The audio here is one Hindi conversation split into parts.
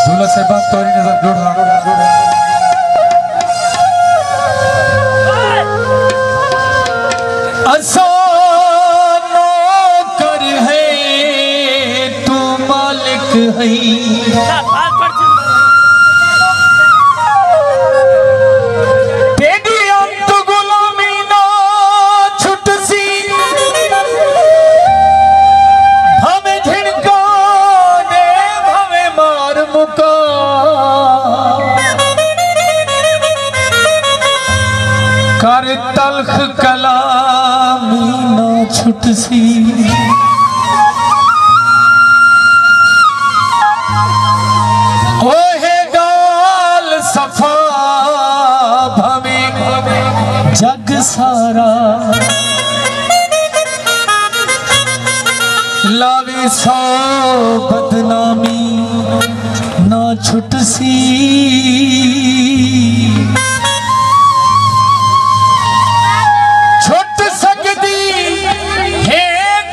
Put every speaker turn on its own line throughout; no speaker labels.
दूल्हा साहब तोरी नजर ढूंढा नौकर है तू मालिक है तेरी अंत गुलामी ना छुट सी भवे झिड़का दे भवे मार मुका कर तलख कलामी ना छुट सी ओहे गाल सफा भवे जग सारा लावे सौ बदनामी ना छुट सी छुट सकती है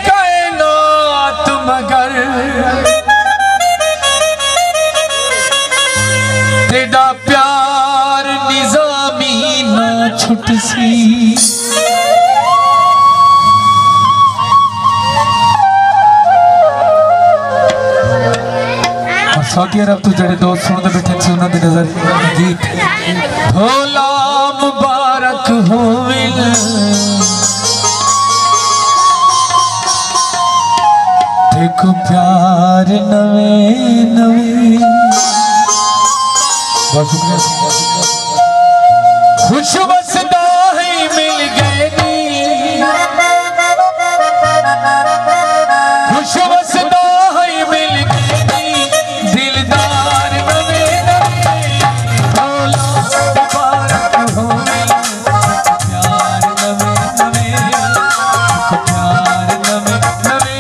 कायनात मगर तेरा प्यार निजामी ना छुट सी साथी अब तू जड़े दोस्त सुनते बैठे सी उन्होंने नजर गीत भोला मुबारक होवे देखो प्यार नवे नवे बहुत शुक्रिया खुश बसदा है मिल गए खुश बसदा है मिल गए दिलदार नवे नवे भोला मुबारक होवे प्यार नवे नवे प्यार नवे नवे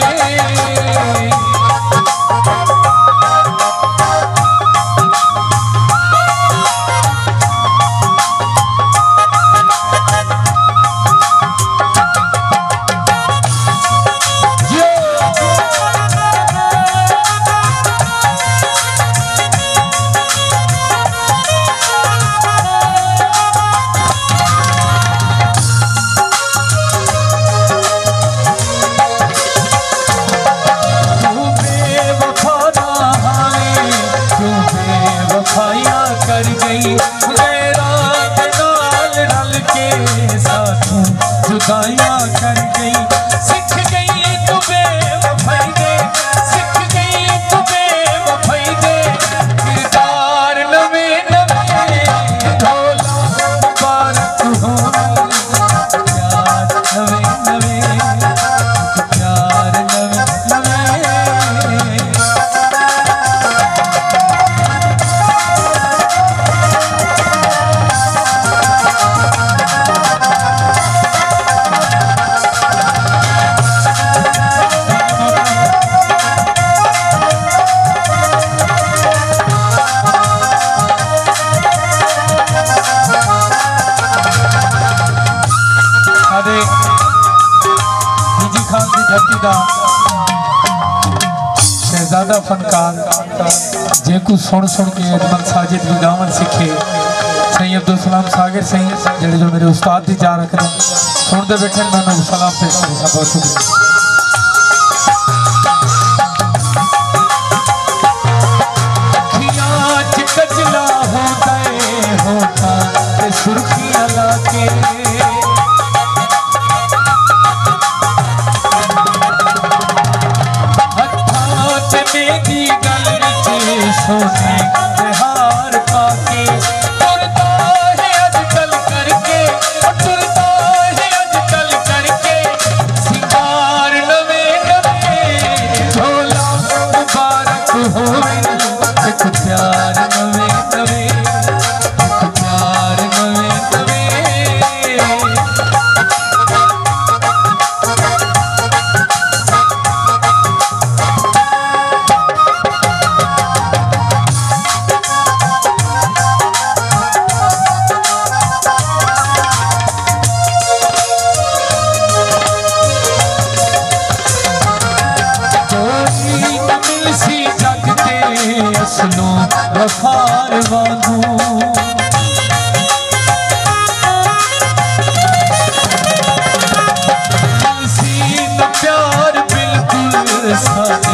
कर गई गैरात नाल रल के साथ जुदाइयां कर गई सीख गई तू बेवफाई दे सीख गई तू बेवफाई दे किरदार नवे नवे भोला मुबारक होवे प्यार नवे नवे प्यार नवे नवे शहजादा फनकार जेकू सुन सुन के अजमल साजिद भी गावन सीखे सही अब्दुल सलाम सागर सही जेडे जो मेरे उस्ताद दी जा रखते सुनते बैठे मैं सलाम पेश करूँ बहुत शुक्रिया कजला होता सुर्खियां लाके सोने हार पाके तुरता है अजकल करके तुरता है अजकल करके सिंगार नवे नवे भोला मुबारक होवे एक प्यार नवे नवे एक प्यार नवे नवे सुनो वफार वांगू सी न प्यार बिल्कुल सादा